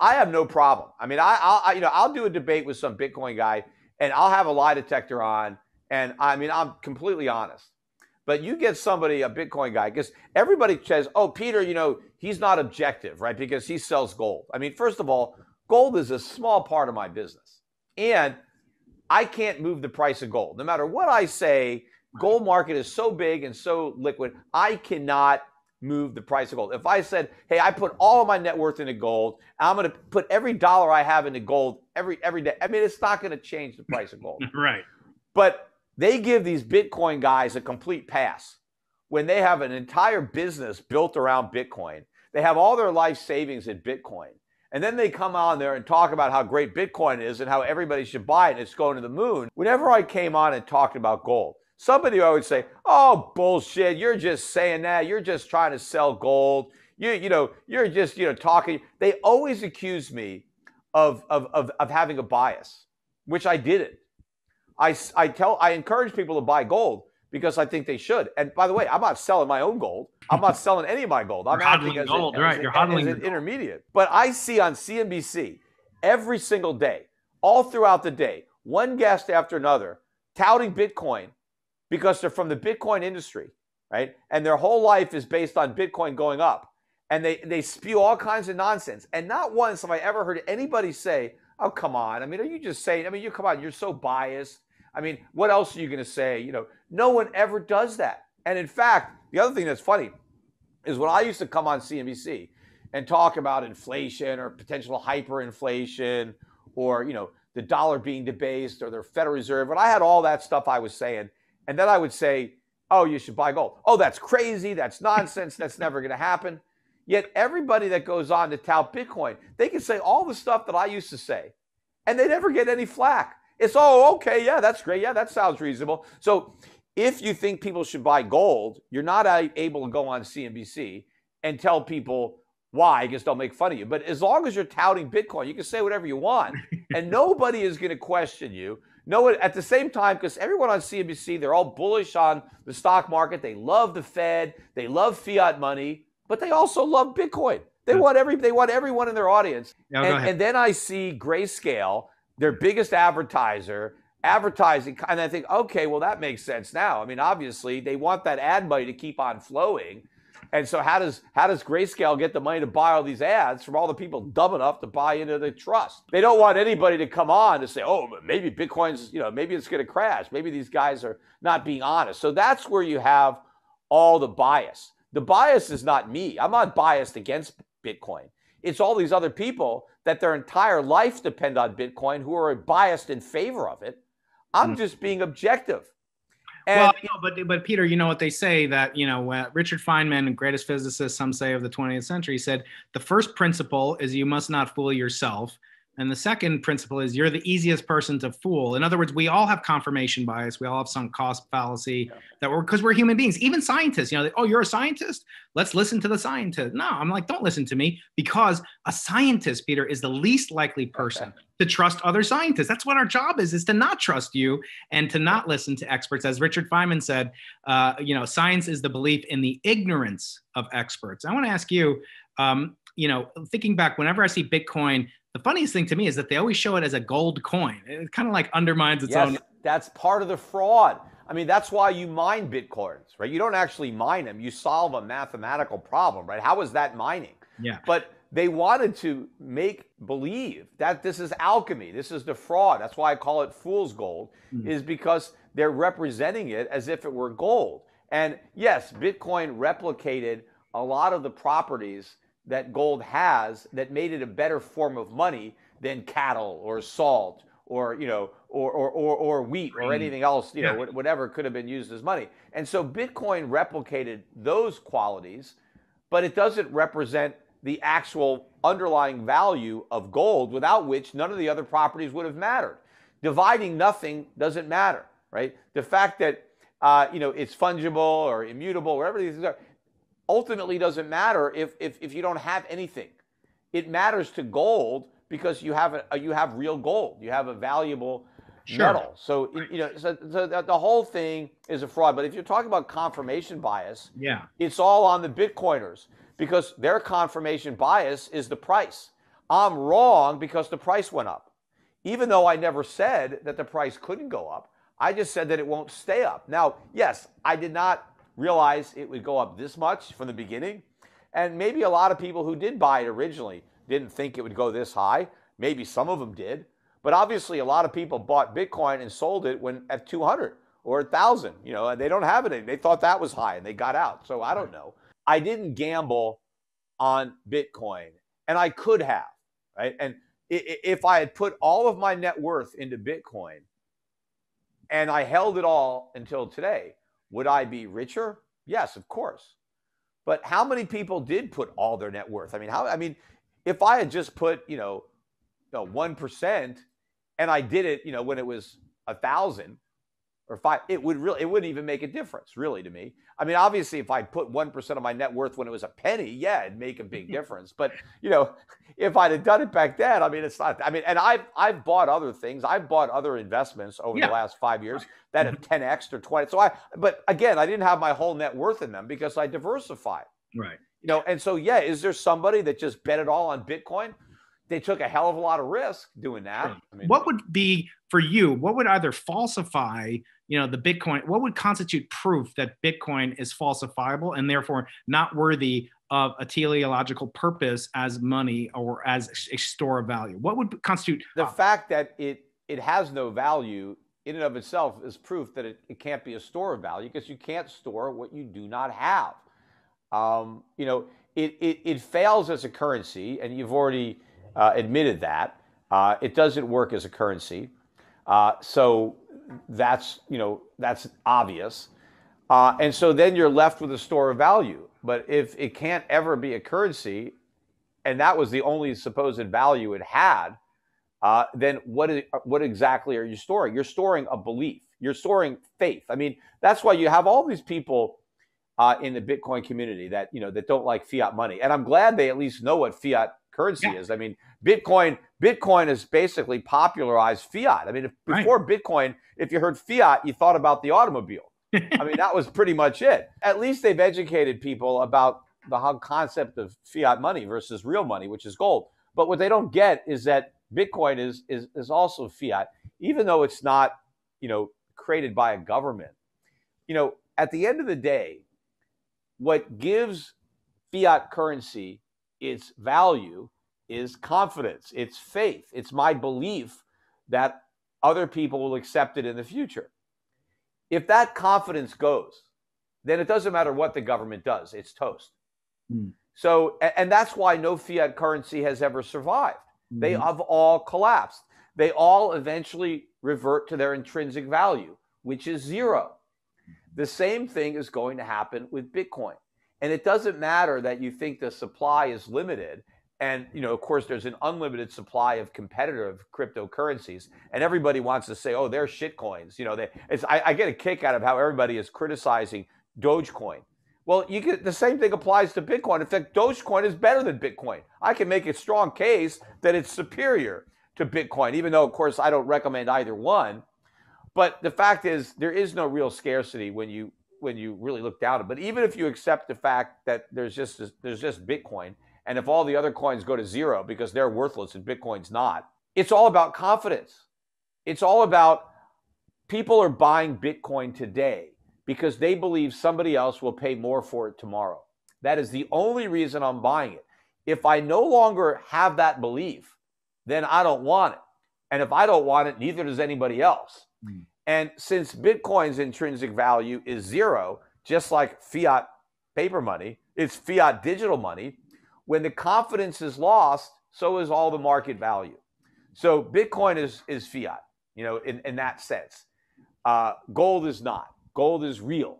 I have no problem. I mean, I'll do a debate with some Bitcoin guy, and I'll have a lie detector on, and I mean, I'm completely honest. But you get somebody, a Bitcoin guy, because everybody says, "Oh, Peter, he's not objective, right? Because he sells gold." I mean, first of all, gold is a small part of my business, and I can't move the price of gold. No matter what I say, gold market is so big and so liquid, I cannot move the price of gold. If I said, hey, I put all of my net worth into gold, I'm going to put every dollar I have into gold every day. I mean, it's not going to change the price of gold. Right. But they give these Bitcoin guys a complete pass when they have an entire business built around Bitcoin. They have all their life savings in Bitcoin. And then they come on there and talk about how great Bitcoin is and how everybody should buy it and it's going to the moon. Whenever I came on and talked about gold, somebody would say, "Oh, bullshit, you're just saying that. You're just trying to sell gold. You're just, talking." They always accuse me of having a bias, which I didn't. I encourage people to buy gold because I think they should. And by the way, I'm not selling my own gold. I'm not selling any of my gold. I'm acting as gold, right? You're hodling an intermediate. But I see on CNBC every single day, all throughout the day, one guest after another touting Bitcoin because they're from the Bitcoin industry, right? And their whole life is based on Bitcoin going up. And they spew all kinds of nonsense. And not once have I ever heard anybody say, "Oh, come on. I mean, are you just saying, come on, you're so biased. I mean, what else are you going to say?" No one ever does that. And in fact, the other thing that's funny is when I used to come on CNBC and talk about inflation or potential hyperinflation or, the dollar being debased or the Federal Reserve, when I had all that stuff I was saying, and then I would say, "Oh, you should buy gold." "Oh, that's crazy. That's nonsense. That's never going to happen." Yet everybody that goes on to tout Bitcoin, they can say all the stuff that I used to say, and they never get any flack. It's, "Oh, okay, yeah, that's great. Yeah, that sounds reasonable." So if you think people should buy gold, you're not able to go on CNBC and tell people why, because they'll make fun of you. But as long as you're touting Bitcoin, you can say whatever you want, and nobody is going to question you. No, at the same time, because everyone on CNBC, they're all bullish on the stock market. They love the Fed. They love fiat money, but they also love Bitcoin. They want everyone in their audience. And then I see Grayscale, their biggest advertising, and I think, okay, well, that makes sense now. I mean, obviously, they want that ad money to keep on flowing. And so how does Grayscale get the money to buy all these ads from all the people dumb enough to buy into the trust? They don't want anybody to come on to say, "Oh, maybe Bitcoin's, maybe it's going to crash. Maybe these guys are not being honest." So that's where you have all the bias. The bias is not me. I'm not biased against Bitcoin. It's all these other people that their entire life depend on Bitcoin who are biased in favor of it. I'm just being objective. And, but Peter, you know what they say that, Richard Feynman, greatest physicist, some say, of the 20th century, said the first principle is you must not fool yourself. And the second principle is you're the easiest person to fool. In other words, we all have confirmation bias. We all have some cost fallacy because we're human beings. Even scientists, "Oh, you're a scientist? Let's listen to the scientist." No, I'm like, don't listen to me, because a scientist, Peter, is the least likely person to trust other scientists. That's what our job is to not trust you and to not listen to experts. As Richard Feynman said, science is the belief in the ignorance of experts. I want to ask you, thinking back, whenever I see Bitcoin, the funniest thing to me is that they always show it as a gold coin. It kind of like undermines its own. That's part of the fraud. I mean, that's why you mine Bitcoins, right? You don't actually mine them. You solve a mathematical problem, right? How is that mining? Yeah. But they wanted to make believe that this is alchemy. This is the fraud. That's why I call it fool's gold, is because they're representing it as if it were gold. And yes, Bitcoin replicated a lot of the properties that gold has that made it a better form of money than cattle or salt or or wheat or anything else, whatever could have been used as money. And so Bitcoin replicated those qualities, but it doesn't represent the actual underlying value of gold, without which none of the other properties would have mattered. Dividing nothing doesn't matter, right? The fact that it's fungible or immutable, whatever these things are, ultimately doesn't matter if you don't have anything. It matters to gold because you have real gold. You have a valuable metal. So so the whole thing is a fraud. But if you're talking about confirmation bias, it's all on the Bitcoiners, because their confirmation bias is the price. I'm wrong because the price went up. Even though I never said that the price couldn't go up, I just said that it won't stay up. Now, yes, I did not realize it would go up this much from the beginning. And maybe a lot of people who did buy it originally didn't think it would go this high. Maybe some of them did. But obviously, a lot of people bought Bitcoin and sold it when at 200 or 1,000. You know, and they don't have it. They thought that was high and they got out. So I don't know. I didn't gamble on Bitcoin, and I could have, right? And if I had put all of my net worth into Bitcoin and I held it all until today, would I be richer? Yes, of course. But how many people did put all their net worth? I mean, if I had just put, 1% and I did it, when it was 1,000 or 5, it wouldn't even make a difference really to me. I mean, obviously if I put 1% of my net worth when it was a penny, yeah, it'd make a big difference. But, if I'd have done it back then, I mean, it's not, and I've bought other things. I've bought other investments over the last 5 years that have 10x or 20. But again, I didn't have my whole net worth in them because I diversified. Right. And so, yeah, is there somebody that just bet it all on Bitcoin? They took a hell of a lot of risk doing that. Sure. I mean, what would be for you? What would either falsify, the Bitcoin? What would constitute proof that Bitcoin is falsifiable and therefore not worthy of a teleological purpose as money or as a store of value? What would constitute the fact that it has no value in and of itself is proof that it can't be a store of value because you can't store what you do not have. It fails as a currency, and you've already admitted that. It doesn't work as a currency. So that's obvious. And so then you're left with a store of value. But if it can't ever be a currency, and that was the only supposed value it had, then what exactly are you storing? You're storing a belief. You're storing faith. I mean, that's why you have all these people in the Bitcoin community that don't like fiat money. And I'm glad they at least know what fiat currency is. I mean, Bitcoin has basically popularized fiat. I mean, before Bitcoin, if you heard fiat, you thought about the automobile. I mean, that was pretty much it. At least they've educated people about the whole concept of fiat money versus real money, which is gold. But what they don't get is that Bitcoin is also fiat, even though it's not, created by a government. At the end of the day, what gives fiat currency its value is confidence. It's faith. It's my belief that other people will accept it in the future. If that confidence goes, then it doesn't matter what the government does. It's toast. So, and that's why no fiat currency has ever survived. They have all collapsed. They all eventually revert to their intrinsic value, which is zero. The same thing is going to happen with Bitcoin. And it doesn't matter that you think the supply is limited. And, of course, there's an unlimited supply of competitive cryptocurrencies. And everybody wants to say, oh, they're shit coins. I get a kick out of how everybody is criticizing Dogecoin. Well, the same thing applies to Bitcoin. In fact, Dogecoin is better than Bitcoin. I can make a strong case that it's superior to Bitcoin, even though, of course, I don't recommend either one. But the fact is, there is no real scarcity when you really look down at it. But even if you accept the fact that there's just Bitcoin, and if all the other coins go to zero because they're worthless and Bitcoin's not, it's all about confidence. It's all about people are buying Bitcoin today because they believe somebody else will pay more for it tomorrow. That is the only reason I'm buying it. If I no longer have that belief, then I don't want it. And if I don't want it, neither does anybody else. And since Bitcoin's intrinsic value is zero, just like fiat paper money, it's fiat digital money. When the confidence is lost, so is all the market value. So Bitcoin is fiat, in that sense. Gold is not. Gold is real.